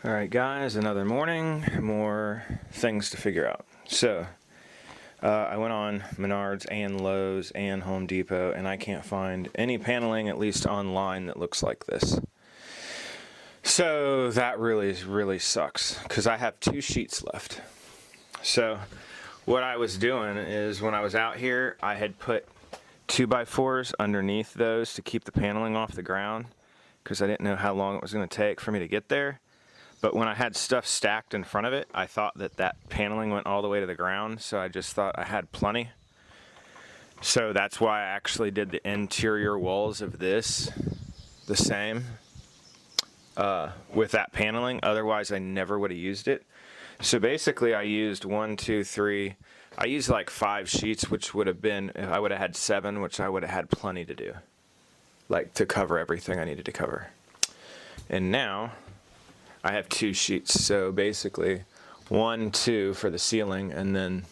All right, guys, another morning, more things to figure out. So, I went on Menards and Lowe's and Home Depot, and I can't find any paneling, at least online, that looks like this. So that really sucks, because I have 2 sheets left. So what I was doing is, when I was out here, I had put 2x4s underneath those to keep the paneling off the ground, because I didn't know how long it was going to take for me to get there. But when I had stuff stacked in front of it, I thought that paneling went all the way to the ground, so I just thought I had plenty. So that's why I actually did the interior walls of this the same with that paneling. Otherwise, I never would have used it. So basically, I used 1, 2, 3. I used like 5 sheets, which would have been, if I would have had 7, which I would have had plenty to do, like to cover everything I needed to cover. And now I have 2 sheets, so basically 1, 2 for the ceiling, and then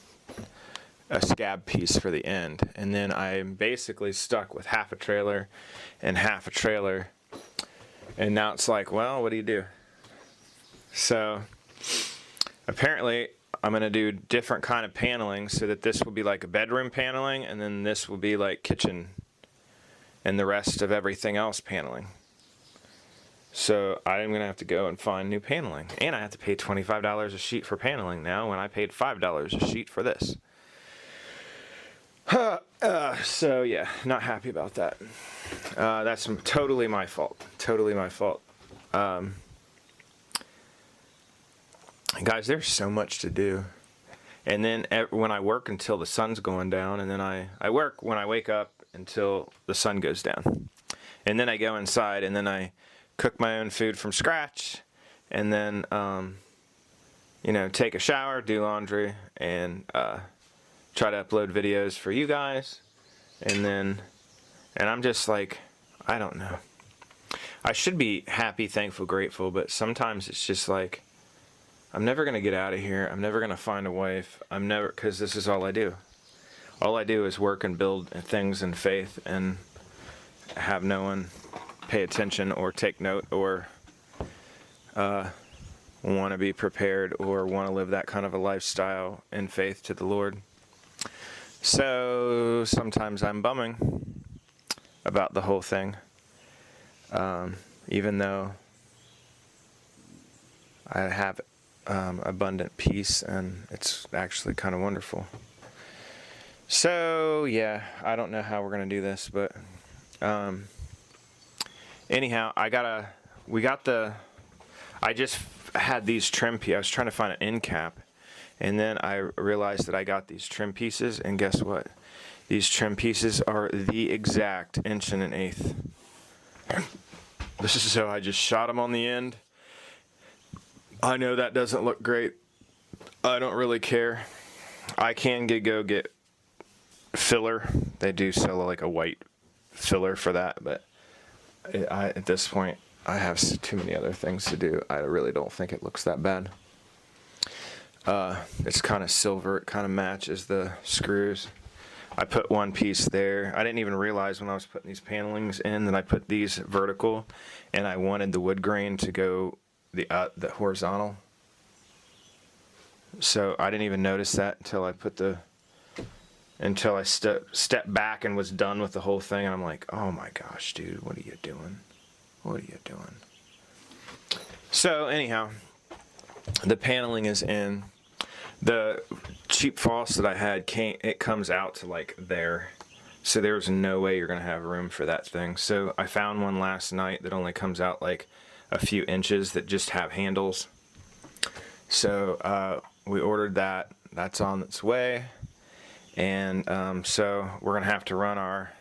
a scab piece for the end. And then I'm basically stuck with half a trailer and half a trailer. And now it's like, well, what do you do? So apparently I'm going to do different kind of paneling, so that this will be like a bedroom paneling, and then this will be like kitchen, and the rest of everything else paneling. So I'm going to have to go and find new paneling. And I have to pay $25 a sheet for paneling now, when I paid $5 a sheet for this. So yeah, not happy about that. That's totally my fault. Totally my fault. Guys, there's so much to do. And then when I work until the sun's going down, and then I work when I wake up until the sun goes down. And then I go inside, and then I cook my own food from scratch, and then take a shower, do laundry, and try to upload videos for you guys. And I'm just like, I don't know, I should be happy, thankful, grateful, but sometimes it's just like, I'm never gonna get out of here. I'm never gonna find a wife. Because this is all I do. All I do is work and build things in faith, and have no one pay attention or take note, or want to be prepared, or want to live that kind of a lifestyle in faith to the Lord. So sometimes I'm bumming about the whole thing, even though I have abundant peace, and it's actually kind of wonderful. So yeah, I don't know how we're gonna do this, but anyhow, I just had these trim pieces. I was trying to find an end cap, and then I realized that I got these trim pieces, and guess what? These trim pieces are the exact 1.125 inches. So I just shot them on the end. I know that doesn't look great. I don't really care. I can go get filler. They do sell like a white filler for that, but at this point, I have too many other things to do. I really don't think it looks that bad. It's kind of silver. It kind of matches the screws. I put 1 piece there. I didn't even realize when I was putting these panelings in that I put these vertical, and I wanted the wood grain to go the horizontal. So I didn't even notice that until I stepped back and was done with the whole thing, and I'm like, oh my gosh, dude, what are you doing? What are you doing? So anyhow, the paneling is in. The cheap faucet I had, it comes out to like there. So there's no way you're going to have room for that thing. So I found one last night that only comes out like a few inches, that just have handles. So we ordered that. That's on its way. And so we're going to have to run our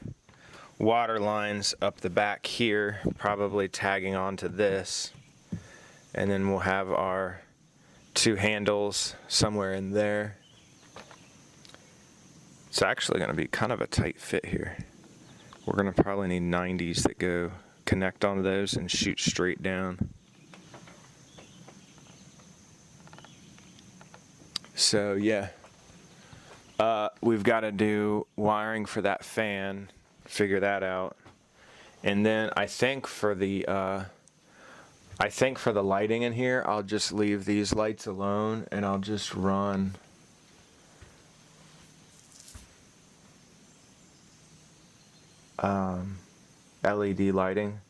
water lines up the back here, probably tagging onto this. And then we'll have our 2 handles somewhere in there. It's actually going to be kind of a tight fit here. We're going to probably need 90s that go connect onto those and shoot straight down. So yeah, we've got to do wiring for that fan, figure that out. And then I think for the I think for the lighting in here, I'll just leave these lights alone and I'll just run LED lighting.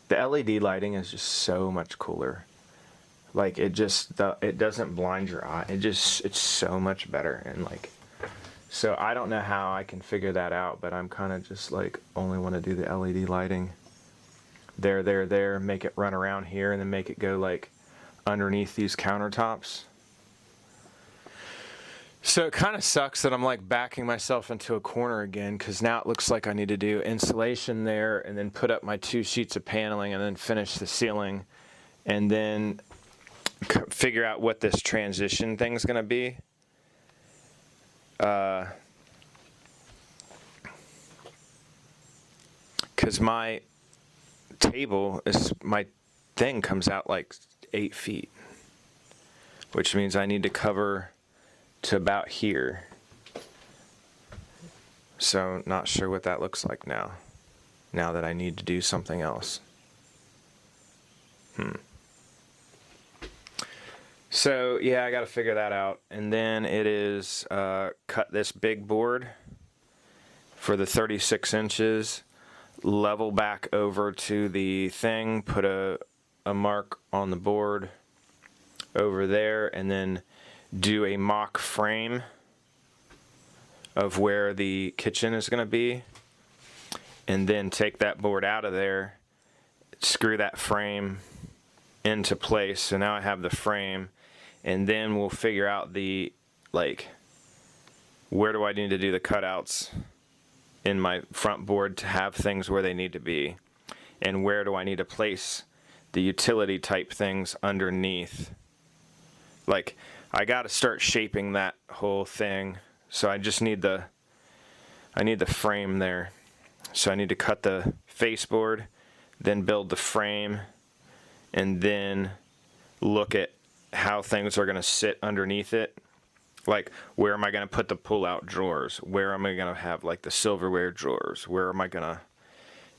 The LED lighting is just so much cooler. Like it doesn't blind your eye. It's so much better. And like, so I don't know how I can figure that out, but I'm kind of just like only want to do the LED lighting. There, make it run around here and then make it go like underneath these countertops. So it kind of sucks that I'm like backing myself into a corner again, because now it looks like I need to do insulation there and then put up my 2 sheets of paneling and then finish the ceiling and then figure out what this transition thing's going to be. Because my thing comes out like 8 feet, which means I need to cover to about here. So not sure what that looks like now that I need to do something else. So yeah, I got to figure that out. And then it is cut this big board for the 36 inches, level back over to the thing, put a mark on the board over there, and then do a mock frame of where the kitchen is going to be, and then take that board out of there, screw that frame into place. So now I have the frame, and then we'll figure out the, like, where do I need to do the cutouts in my front board to have things where they need to be, and where do I need to place the utility type things underneath. Like, I got to start shaping that whole thing. So I just need the frame there. So I need to cut the faceboard, then build the frame, and then look at how things are going to sit underneath it. Like, where am I going to put the pull-out drawers? Where am I going to have, like, the silverware drawers? Where am I going to...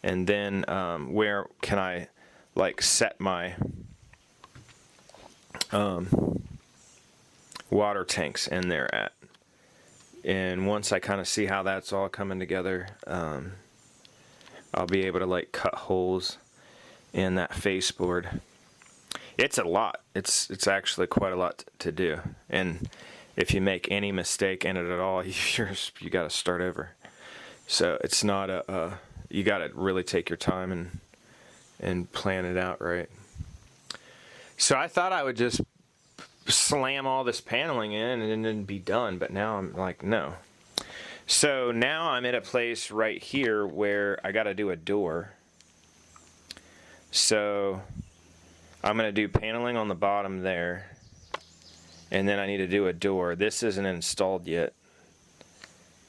And then where can I, like, set my water tanks in there at? And once I kind of see how that's all coming together, I'll be able to, like, cut holes in that faceboard. It's a lot. It's actually quite a lot to do. And if you make any mistake in it at all, you got to start over. So it's not you got to really take your time and plan it out right. So I thought I would just slam all this paneling in and then be done, but now I'm like, no. So now I'm at a place right here where I got to do a door. So I'm going to do paneling on the bottom there, and then I need to do a door. This isn't installed yet,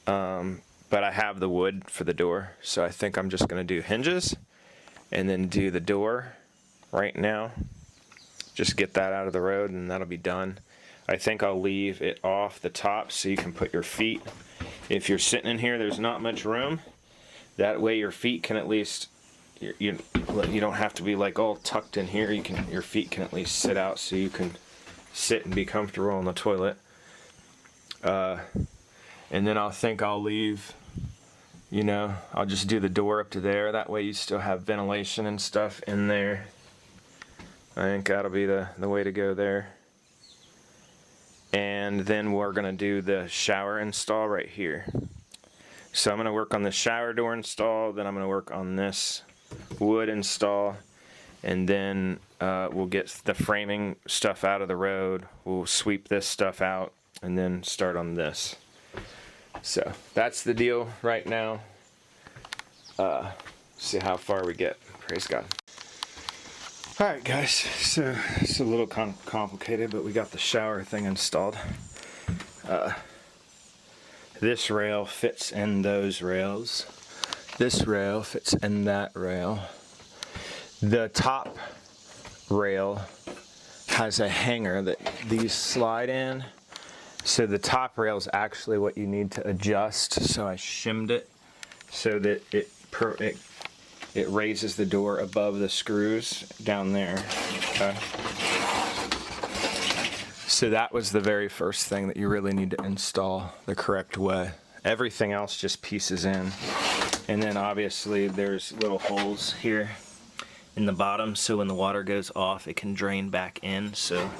but I have the wood for the door, so I think I'm just going to do hinges and then do the door right now. Just get that out of the road and that'll be done. I think I'll leave it off the top so you can put your feet. If you're sitting in here, there's not much room. That way your feet can at least, you don't have to be like all tucked in here. Your feet can at least sit out so you can sit and be comfortable on the toilet. And then I'll leave, I'll just do the door up to there. That way you still have ventilation and stuff in there. I think that'll be the way to go there. And then we're going to do the shower install right here. So I'm going to work on the shower door install, then I'm going to work on this wood install, and then we'll get the framing stuff out of the road. We'll sweep this stuff out and then start on this. So that's the deal right now. See how far we get. Praise God. Alright guys, so it's a little complicated, but we got the shower thing installed. This rail fits in those rails. This rail fits in that rail. The top rail has a hanger that these slide in. So the top rail is actually what you need to adjust. So I shimmed it so that it raises the door above the screws down there. Okay. So that was the very first thing that you really need to install the correct way. Everything else just pieces in. And then obviously there's little holes here in the bottom, so when the water goes off it can drain back in. So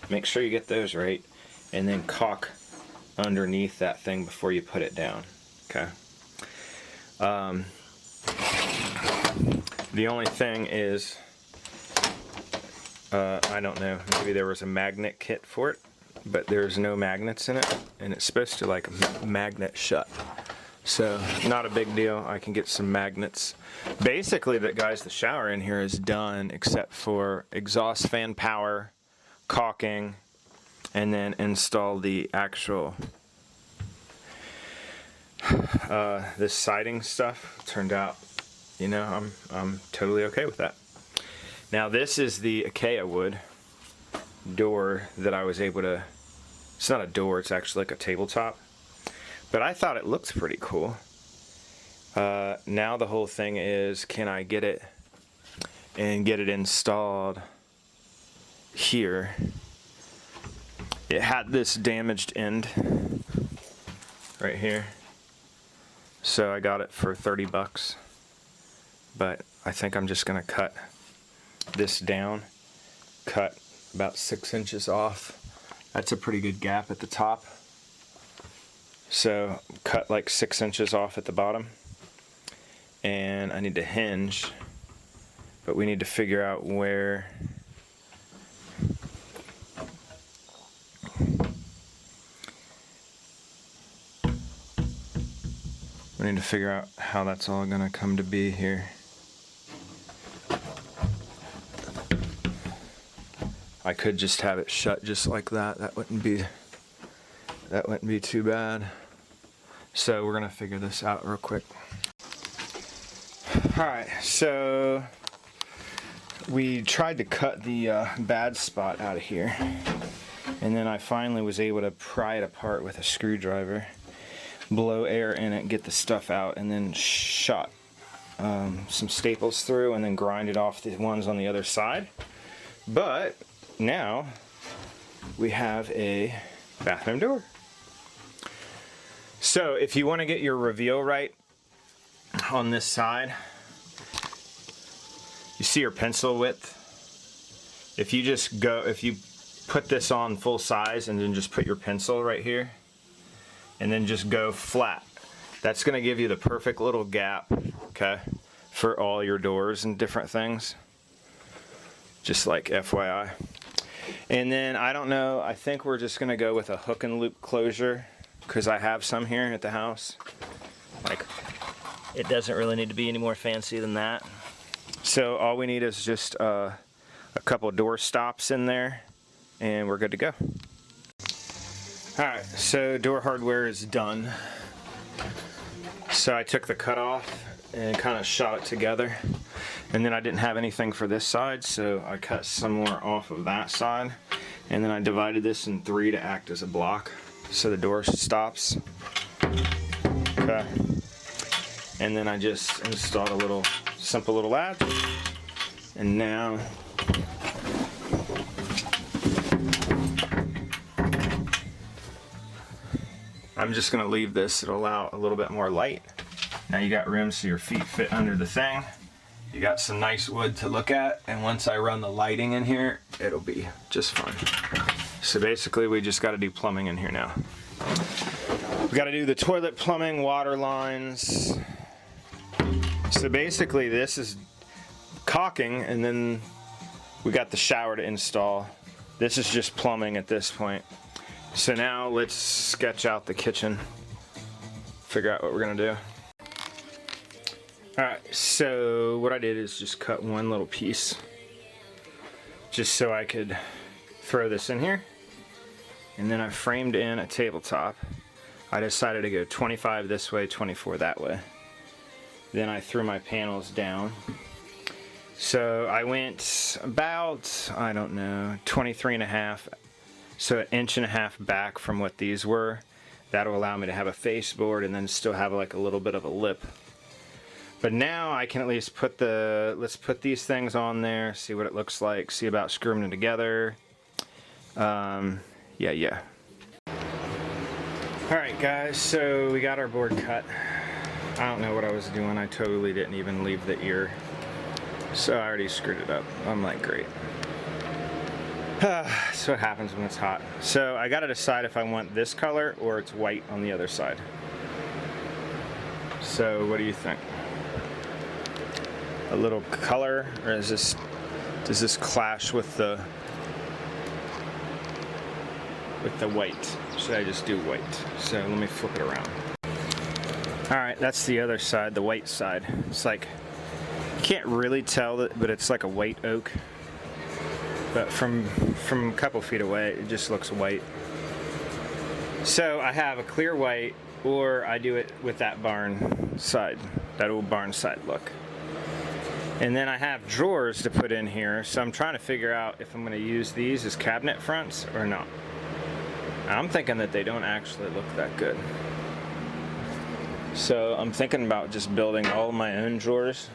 make sure you get those right, and then caulk underneath that thing before you put it down. Okay. The only thing is, I don't know, maybe there was a magnet kit for it, but there's no magnets in it, and it's supposed to like magnet shut. So not a big deal. I can get some magnets. Basically, the shower in here is done except for exhaust fan power, caulking, and then install the actual this siding stuff. Turned out, you know, I'm totally okay with that. Now this is the Acacia wood door that I was able to, it's not a door, it's actually like a tabletop, but I thought it looked pretty cool. Now the whole thing is, can I get it and get it installed here? It had this damaged end right here, so I got it for 30 bucks, but I think I'm just gonna cut this down, cut about 6 inches off. That's a pretty good gap at the top, so cut like 6 inches off at the bottom. And I need to hinge, but we need to figure out where how that's all gonna come to be here. I could just have it shut just like that. That wouldn't be too bad. So we're gonna figure this out real quick. Alright, so we tried to cut the bad spot out of here, and then I finally was able to pry it apart with a screwdriver, blow air in it, get the stuff out, and then shot some staples through and then grind it off the ones on the other side. But now we have a bathroom door. So if you want to get your reveal right on this side, you see your pencil width? If you put this on full size and then just put your pencil right here and then just go flat, that's going to give you the perfect little gap, okay, for all your doors and different things. Just like FYI. And then I don't know, I think we're just going to go with a hook and loop closure, because I have some here at the house. Like, it doesn't really need to be any more fancy than that. So all we need is just a couple door stops in there and we're good to go. Alright, so door hardware is done. So I took the cut off and kind of shot it together, and then I didn't have anything for this side, so I cut some more off of that side, and then I divided this in 3 to act as a block so the door stops. Okay. And then I just installed a little simple little latch, and now I'm just going to leave this to allow a little bit more light. Now you got room so your feet fit under the thing. You got some nice wood to look at, and once I run the lighting in here, it'll be just fine. So basically we just got to do plumbing in here now. We got to do the toilet plumbing, water lines. So basically this is caulking, and then we got the shower to install. This is just plumbing at this point. So now let's sketch out the kitchen, figure out what we're gonna do. Alright, so what I did is just cut one little piece just so I could throw this in here, and then I framed in a tabletop. I decided to go 25 this way, 24 that way. Then I threw my panels down. So I went about, I don't know, 23.5, so 1.5 inches back from what these were. That'll allow me to have a face board and then still have like a little bit of a lip But now I can at least put let's put these things on there, see what it looks like, see about screwing them together. Yeah. Alright guys, so we got our board cut. I don't know what I was doing, I totally didn't even leave the ear. So I already screwed it up. I'm like, great. That's what happens when it's hot. So I gotta decide if I want this color or it's white on the other side. So what do you think? A little color, or does this clash with the white? Should I just do white? So let me flip it around. Alright, that's the other side, the white side. It's like, you can't really tell that, but it's like a white oak. But from a couple feet away, it just looks white. So I have a clear white, or I do it with that barn side, that old barn side look. And then I have drawers to put in here, so I'm trying to figure out if I'm going to use these as cabinet fronts or not. I'm thinking that they don't actually look that good. So I'm thinking about just building all of my own drawers.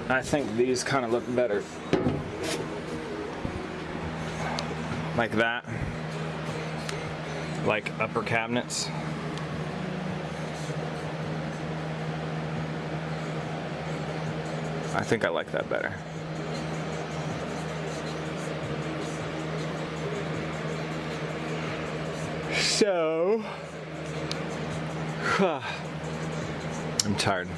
I think these kind of look better. Like that. Like upper cabinets. I think I like that better. So, I'm tired.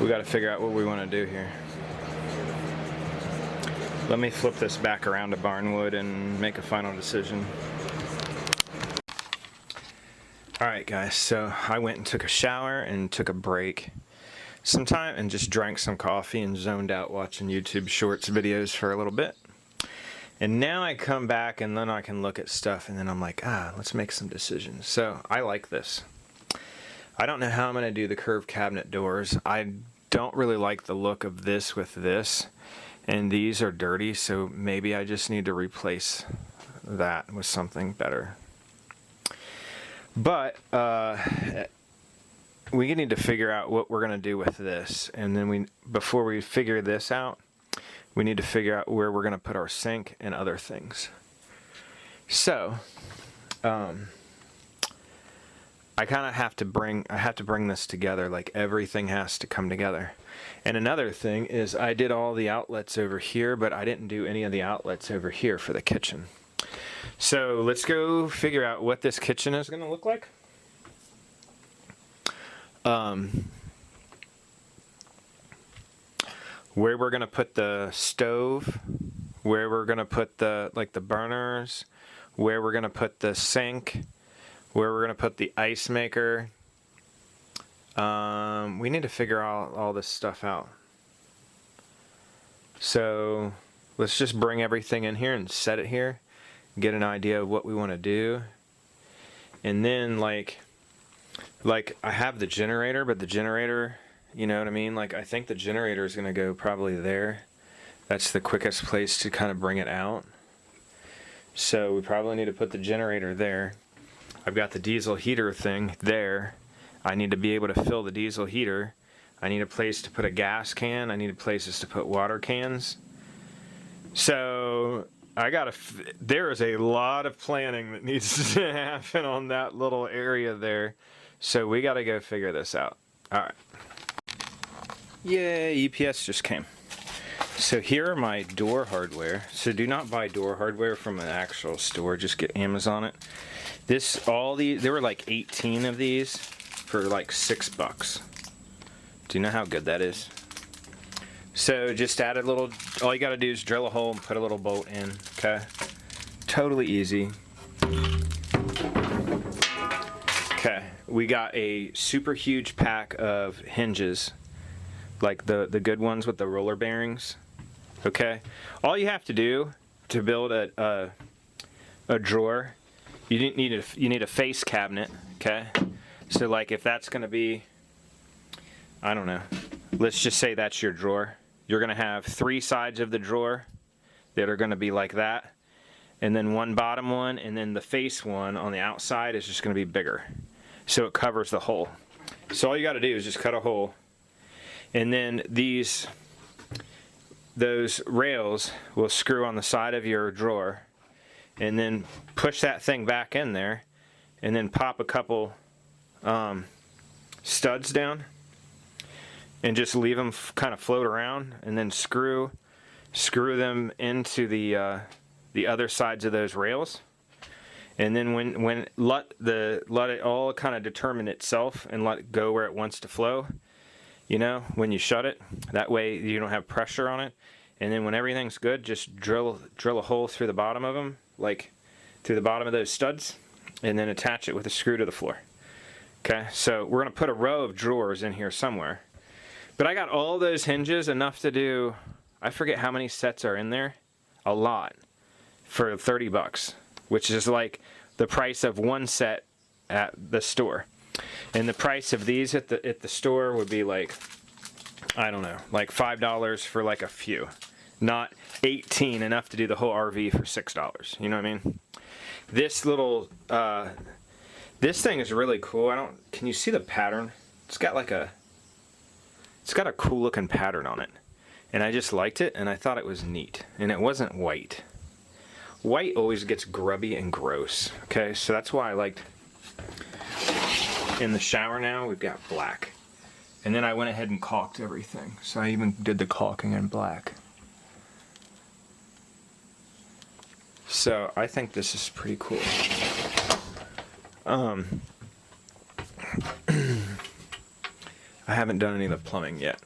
We got to figure out what we want to do here. Let me flip this back around to barnwood and make a final decision. Alright guys, so I went and took a shower and took a break sometime and just drank some coffee and zoned out watching YouTube Shorts videos for a little bit. And now I come back and then I can look at stuff and then I'm like, let's make some decisions. So I like this. I don't know how I'm going to do the curved cabinet doors. I don't really like the look of this with this. And these are dirty, so maybe I just need to replace that with something better. But we need to figure out what we're going to do with this. And then before we figure this out, we need to figure out where we're going to put our sink and other things. So, I kind of have to bring this together. Like everything has to come together. And another thing is I did all the outlets over here, but I didn't do any of the outlets over here for the kitchen. So let's go figure out what this kitchen is going to look like. Where we're going to put the stove, where we're going to put the burners, where we're going to put the sink, where we're going to put the ice maker. We need to figure all this stuff out. So let's just bring everything in here and set it here, get an idea of what we want to do. And then like I have the generator, but the generator, you know what I mean? Like I think the generator is going to go probably there. That's the quickest place to kind of bring it out. So we probably need to put the generator there. I've got the diesel heater thing there. I need to be able to fill the diesel heater. I need a place to put a gas can. I need places to put water cans. So there is a lot of planning that needs to happen on that little area there. So we got to go figure this out. All right. Yay, UPS just came. So here are my door hardware. So do not buy door hardware from an actual store. Just get Amazon it. There were like 18 of these for like $6. Do you know how good that is? So just add a little, all you gotta do is drill a hole and put a little bolt in, okay? Totally easy. Okay, we got a super huge pack of hinges, like the good ones with the roller bearings, okay? All you have to do to build a drawer, you need a face cabinet, okay? So like if that's gonna be, I don't know, let's just say that's your drawer, you're going to have 3 sides of the drawer that are going to be like that, and then one bottom one, and then the face one on the outside is just going to be bigger, so it covers the hole. So all you got to do is just cut a hole, and then those rails will screw on the side of your drawer, and then push that thing back in there, and then pop a couple studs down and just leave them kind of float around, and then screw them into the other sides of those rails. And then when let it all kind of determine itself and let it go where it wants to flow, you know, when you shut it, that way you don't have pressure on it. And then when everything's good, just drill a hole through the bottom of them, like through the bottom of those studs, and then attach it with a screw to the floor. Okay, so we're going to put a row of drawers in here somewhere. But I got all those hinges, enough to do, I forget how many sets are in there, a lot, for 30 bucks, which is like the price of one set at the store. And the price of these at the store would be like, I don't know, like $5 for like a few, not 18, enough to do the whole RV for $6. You know what I mean? This little, this thing is really cool. Can you see the pattern? It's got a cool looking pattern on it. And I just liked it, and I thought it was neat. And it wasn't white. White always gets grubby and gross. Okay, so that's why I liked, in the shower now, we've got black. And then I went ahead and caulked everything. So I even did the caulking in black. So I think this is pretty cool. I haven't done any of the plumbing yet.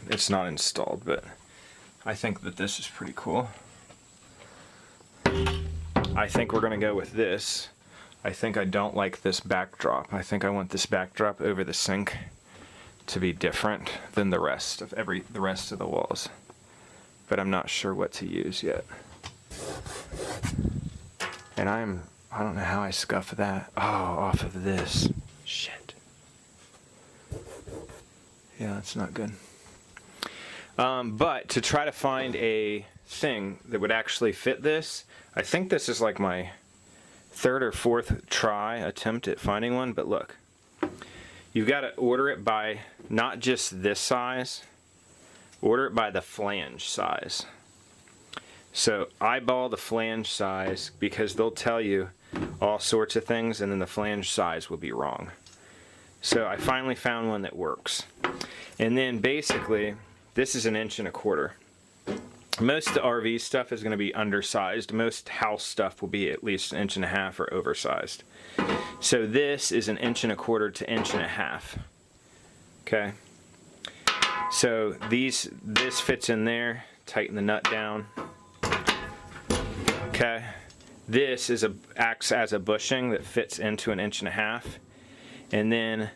It's not installed, but I think that this is pretty cool. I think we're gonna go with this. I think I don't like this backdrop. I think I want this backdrop over the sink to be different than the rest of the walls. But I'm not sure what to use yet. And I don't know how I scuff that. Oh, off of this. Shit. Yeah, that's not good. But to try to find a thing that would actually fit this, I think this is like my 3rd or 4th try attempt at finding one. But look, you've got to order it by not just this size, order it by the flange size. So eyeball the flange size, because they'll tell you all sorts of things, and then the flange size will be wrong. So I finally found one that works. And then basically, this is 1.25 inches. Most of the RV stuff is going to be undersized. Most house stuff will be at least 1.5 inches or oversized. So this is 1.25 to 1.5 inches. Okay. So this fits in there. Tighten the nut down. Okay. This acts as a bushing that fits into 1.5 inches. And then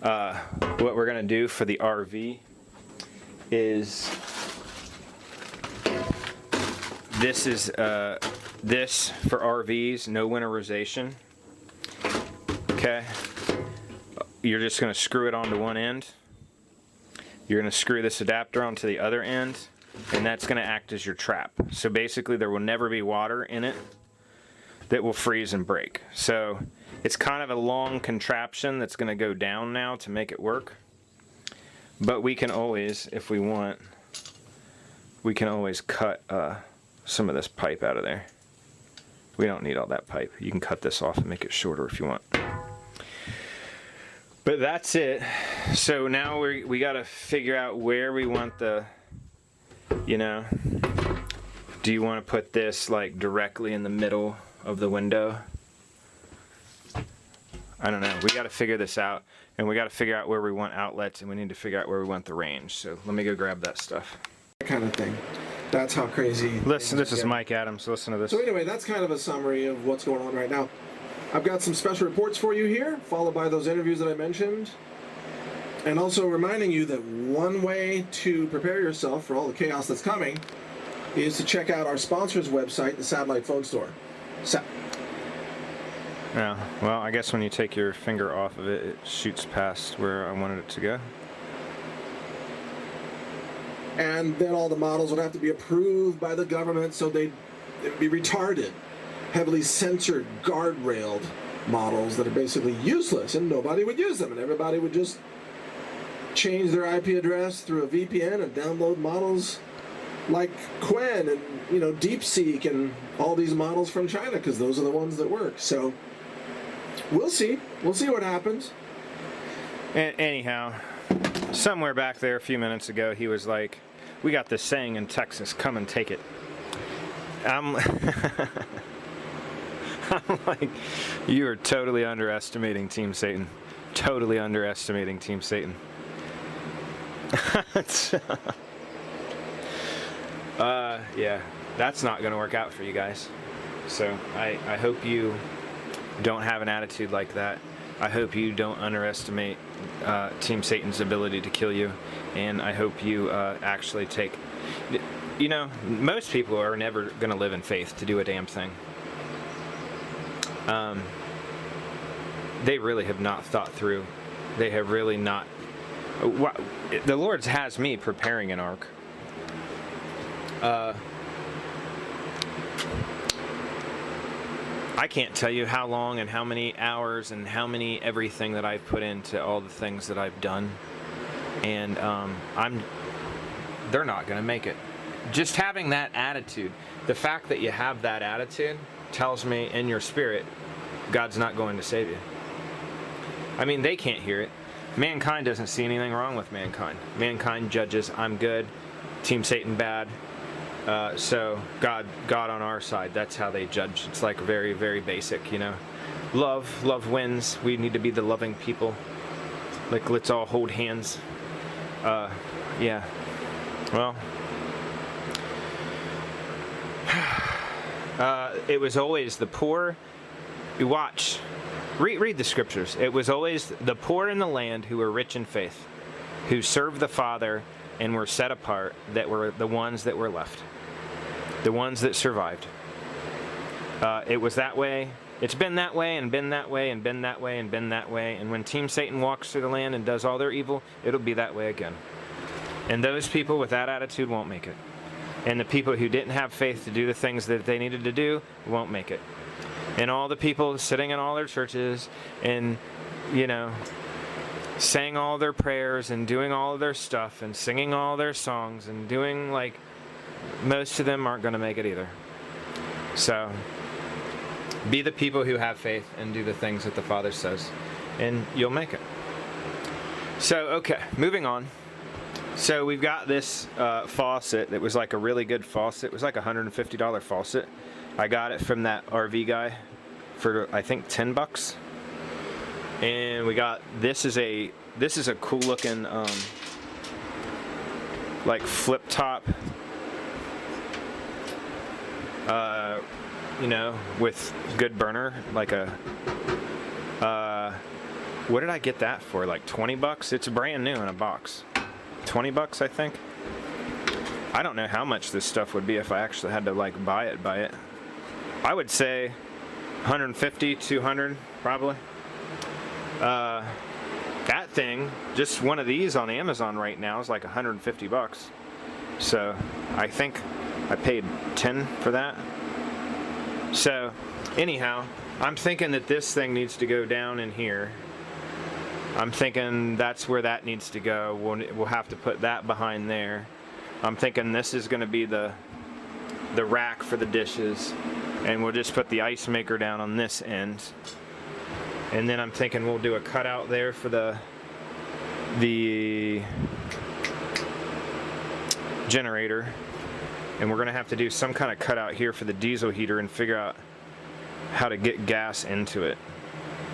what we're going to do for the RV is this for RVs, no winterization. Okay. You're just going to screw it onto one end. You're going to screw this adapter onto the other end, and that's going to act as your trap. So basically there will never be water in it that will freeze and break. So it's kind of a long contraption that's going to go down now to make it work. But we can always, if we want, we can always cut some of this pipe out of there. We don't need all that pipe. You can cut this off and make it shorter if you want. But that's it. So now we got to figure out where we want the, you know, do you want to put this like directly in the middle of the window? I don't know. We got to figure this out, and we got to figure out where we want outlets, and we need to figure out where we want the range. So let me go grab that stuff. That kind of thing. That's how crazy. Listen, this is Mike Adams. Listen to this. So anyway, that's kind of a summary of what's going on right now. I've got some special reports for you here, followed by those interviews that I mentioned. And also reminding you that one way to prepare yourself for all the chaos that's coming is to check out our sponsor's website, the Satellite Phone Store. Yeah, well, I guess when you take your finger off of it, it shoots past where I wanted it to go. and then all the models would have to be approved by the government, so it'd be retarded, heavily censored, guardrailed models that are basically useless, and nobody would use them, and everybody would just change their IP address through a VPN and download models like Qwen and DeepSeek and all these models from China, because those are the ones that work. So we'll see what happens. Anyhow, somewhere back there a few minutes ago, he was like, "We got this saying in Texas, come and take it." I'm like, you are totally underestimating Team Satan. Totally underestimating Team Satan. Yeah, that's not going to work out for you guys. So I hope you don't have an attitude like that. I hope you don't underestimate Team Satan's ability to kill you, and I hope you actually take... most people are never going to live in faith to do a damn thing. They really have not thought through. They have really not... The Lord has me preparing an ark. I can't tell you how long and how many hours and how many everything that I've put into all the things that I've done, and they're not going to make it. Just having that attitude, the fact that you have that attitude tells me in your spirit, God's not going to save you. I mean, they can't hear it. Mankind doesn't see anything wrong with mankind. Mankind judges, I'm good, Team Satan bad. So God on our side. That's how they judge. It's like very, very basic, Love wins. We need to be the loving people. Like, let's all hold hands. Yeah. Well, it was always the poor. Watch. Read the scriptures. It was always the poor in the land who were rich in faith, who served the Father and were set apart, that were the ones that were left. The ones that survived. It was that way. It's been that way and been that way and been that way and been that way. And when Team Satan walks through the land and does all their evil, it'll be that way again. And those people with that attitude won't make it. And the people who didn't have faith to do the things that they needed to do won't make it. And all the people sitting in all their churches and, saying all their prayers and doing all of their stuff and singing all their songs and doing, most of them aren't going to make it either. So, be the people who have faith and do the things that the Father says, and you'll make it. So, okay, moving on. So, we've got this faucet that was like a really good faucet. It was like a $150 faucet. I got it from that RV guy for, I think, $10. And we got, this is a cool looking, flip top, with good burner, like a, what did I get that for? Like $20? It's brand new in a box. $20, I think. I don't know how much this stuff would be if I actually had to buy it. I would say 150, 200, probably. That thing, just one of these on Amazon right now is like $150. So I think I paid 10 for that. So anyhow, I'm thinking that this thing needs to go down in here. I'm thinking that's where that needs to go. We'll have to put that behind there. I'm thinking this is going to be the rack for the dishes, and we'll just put the ice maker down on this end. And then I'm thinking we'll do a cutout there for the generator, and we're going to have to do some kind of cutout here for the diesel heater and figure out how to get gas into it,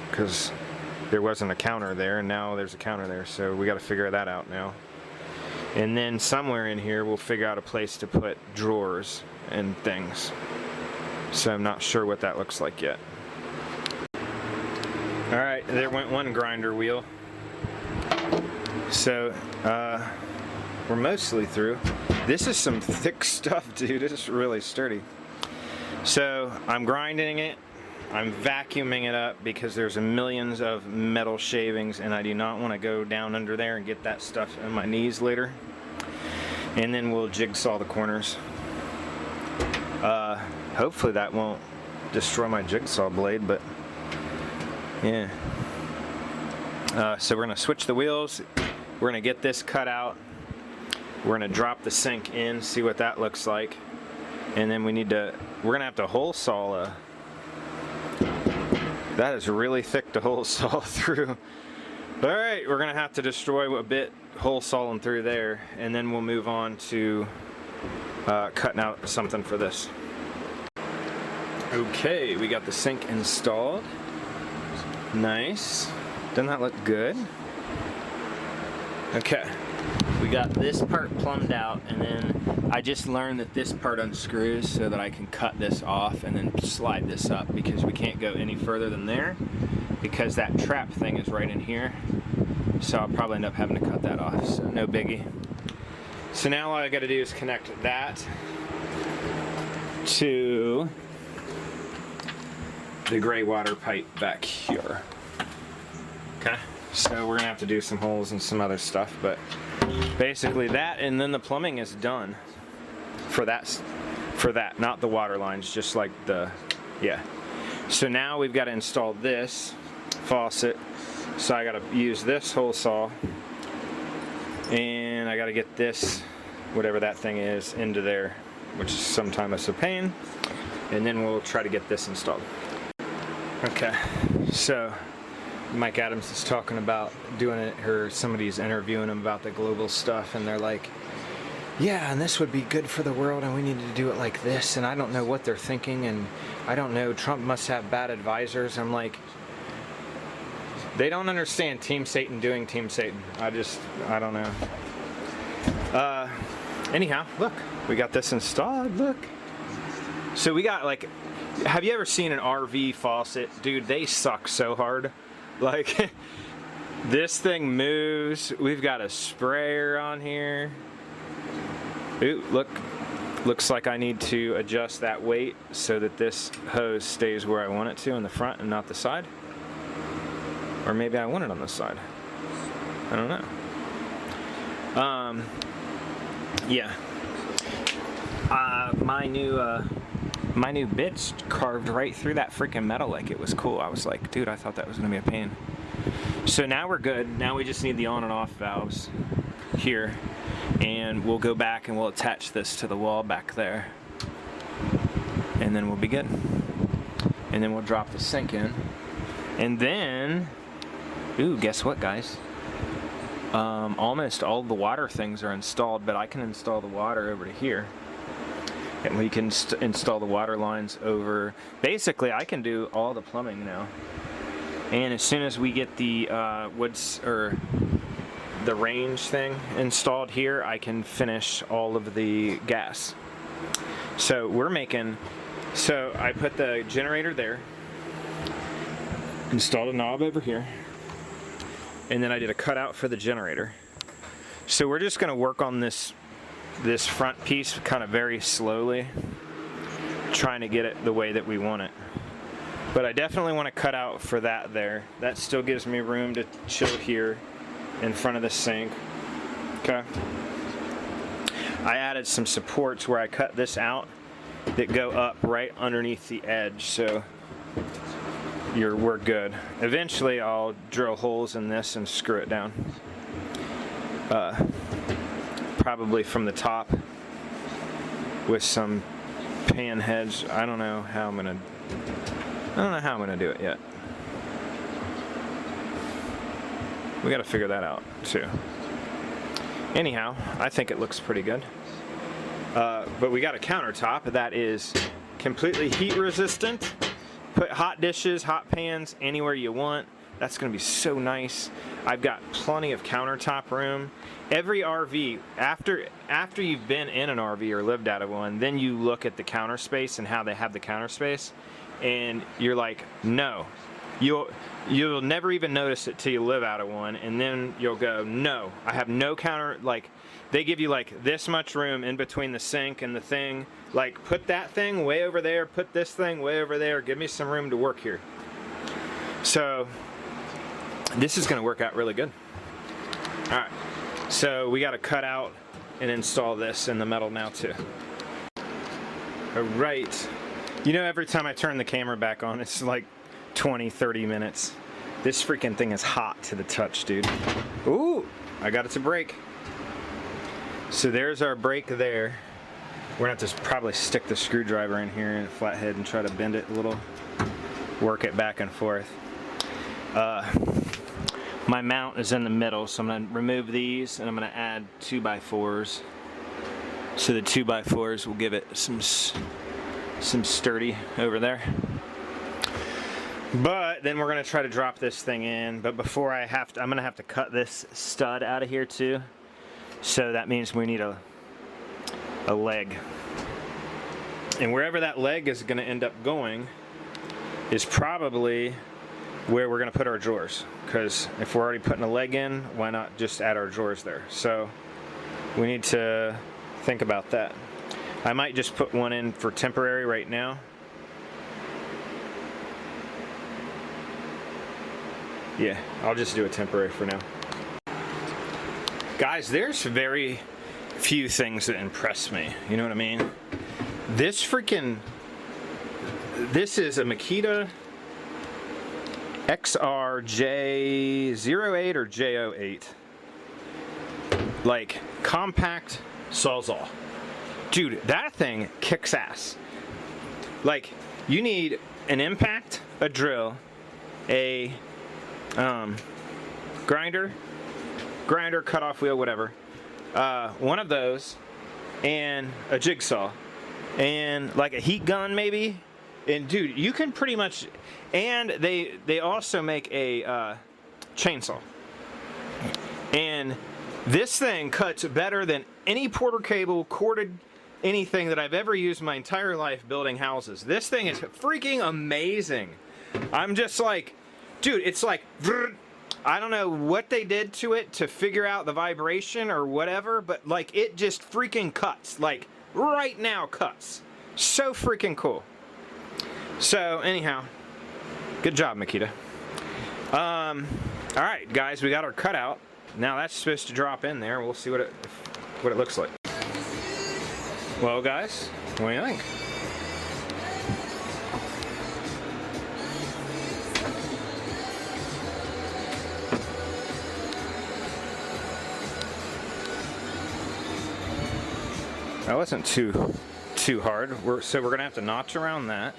because there wasn't a counter there and now there's a counter there, so we got to figure that out now. And then somewhere in here we'll figure out a place to put drawers and things, so I'm not sure what that looks like yet. Alright, there went one grinder wheel. So we're mostly through. This is some thick stuff, dude. It's really sturdy. So I'm grinding it, I'm vacuuming it up because there's millions of metal shavings and I do not want to go down under there and get that stuff on my knees later. and then we'll jigsaw the corners. Hopefully that won't destroy my jigsaw blade, but yeah. So we're gonna switch the wheels. We're gonna get this cut out. We're gonna drop the sink in, see what that looks like, and then we're gonna have to hole saw that is really thick to hole saw through. All right, we're gonna have to destroy a bit hole sawing through there, and then we'll move on to cutting out something for this. Okay, we got the sink installed. Nice. Doesn't that look good? Okay, we got this part plumbed out, and then I just learned that this part unscrews so that I can cut this off and then slide this up, because we can't go any further than there because that trap thing is right in here. So I'll probably end up having to cut that off, so no biggie. So now all I gotta do is connect that to the gray water pipe back here. Okay, so we're gonna have to do some holes and some other stuff, but basically that, and then the plumbing is done for that, not the water lines, just like the, yeah. So now we've got to install this faucet, so I got to use this hole saw, and I got to get this, whatever that thing is, into there, which is sometimes a pain, and then we'll try to get this installed. Okay, so Mike Adams is talking about doing it, or somebody's interviewing him about the global stuff, and they're like, yeah, and this would be good for the world, and we need to do it like this, and I don't know what they're thinking, and I don't know, Trump must have bad advisors. I'm like, they don't understand Team Satan doing Team Satan. I don't know. Anyhow, look, we got this installed, look. So we got, like, have you ever seen an RV faucet? Dude, they suck so hard. Like, this thing moves. We've got a sprayer on here. Ooh, look. Looks like I need to adjust that weight so that this hose stays where I want it to in the front and not the side. Or maybe I want it on the side. I don't know. Yeah. My new bits carved right through that freaking metal like it was cool. I was like, dude, I thought that was gonna be a pain. So now we're good. Now we just need the on and off valves here, and we'll go back and we'll attach this to the wall back there, and then we'll be good. And then we'll drop the sink in, and then, ooh, guess what, guys? Almost all the water things are installed, but I can install the water over to here. And we can install the water lines over. Basically, I can do all the plumbing now. And as soon as we get the the range thing installed here, I can finish all of the gas. So so I put the generator there, installed a knob over here, and then I did a cutout for the generator. So we're just gonna work on this front piece kind of very slowly, trying to get it the way that we want it. But I definitely want to cut out for that there. That still gives me room to chill here in front of the sink. Okay. I added some supports where I cut this out that go up right underneath the edge, so we're good. Eventually I'll drill holes in this and screw it down. Probably from the top with some pan heads. I don't know how I'm gonna do it yet. We gotta figure that out too. Anyhow, I think it looks pretty good. But we got a countertop that is completely heat resistant. Put hot dishes, hot pans anywhere you want. That's gonna be so nice. I've got plenty of countertop room. Every RV, after you've been in an RV or lived out of one, then you look at the counter space and how they have the counter space, and you're like, no. You'll never even notice it till you live out of one, and then you'll go, no, I have no counter. Like, they give you like this much room in between the sink and the thing. Like, put that thing way over there, put this thing way over there, give me some room to work here. So this is gonna work out really good. All right, so we gotta cut out and install this in the metal now too. All right. You know, every time I turn the camera back on, it's like 20, 30 minutes. This freaking thing is hot to the touch, dude. Ooh, I got it to break. So there's our brake there. We're gonna have to probably stick the screwdriver in here in a flathead and try to bend it a little, work it back and forth. My mount is in the middle, so I'm gonna remove these and I'm gonna add 2x4s. So the 2x4s will give it some sturdy over there. But then we're gonna try to drop this thing in. But before I'm gonna have to cut this stud out of here too. So that means we need a leg. And wherever that leg is gonna end up going is probably where we're gonna put our drawers. Because if we're already putting a leg in, why not just add our drawers there? So we need to think about that. I might just put one in for temporary right now. Yeah, I'll just do a temporary for now. Guys, there's very few things that impress me. You know what I mean? This is a Makita XRJ08 or J08. Like, compact Sawzall. Dude, that thing kicks ass. Like, you need an impact, a drill, a grinder, cutoff wheel, whatever. One of those, and a jigsaw, and like a heat gun maybe. And dude, you can pretty much, and they also make a chainsaw. And this thing cuts better than any Porter cable, corded anything that I've ever used my entire life building houses. This thing is freaking amazing. I'm just like, dude, it's like, I don't know what they did to it to figure out the vibration or whatever, but like it just freaking cuts. Like right now cuts. So freaking cool. So anyhow, good job, Makita. All right, guys, we got our cutout. Now that's supposed to drop in there. We'll see what it looks like. Well, guys, what do you think? That wasn't too hard. So we're gonna have to notch around that.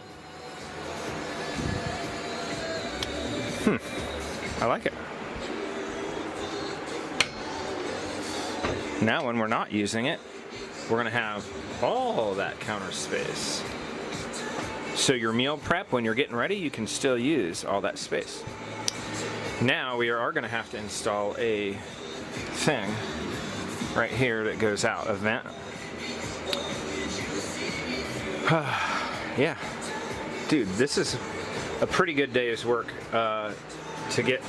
I like it. Now when we're not using it, we're gonna have all that counter space. So your meal prep, when you're getting ready, you can still use all that space. Now we are gonna have to install a thing right here that goes out, a vent. Yeah, dude, this is a pretty good day's work to get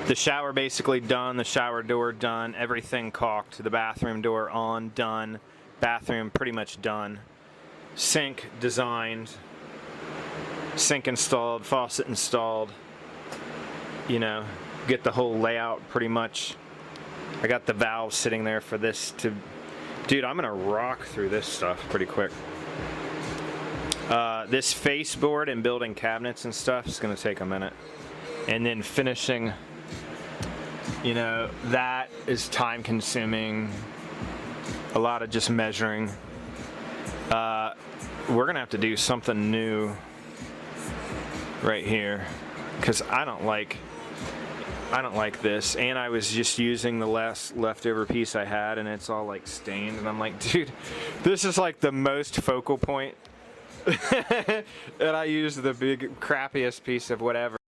the shower basically done, the shower door done, everything caulked, the bathroom door on, done, bathroom pretty much done, sink designed, sink installed, faucet installed, you know, get the whole layout pretty much. I got the valves sitting there for this to, dude, I'm gonna rock through this stuff pretty quick. This face board and building cabinets and stuff is gonna take a minute. And then finishing, you know, that is time consuming, a lot of just measuring. We're gonna have to do something new right here because I don't like this, and I was just using the last leftover piece I had and it's all like stained, and I'm like, dude, this is like the most focal point and I use the big crappiest piece of whatever.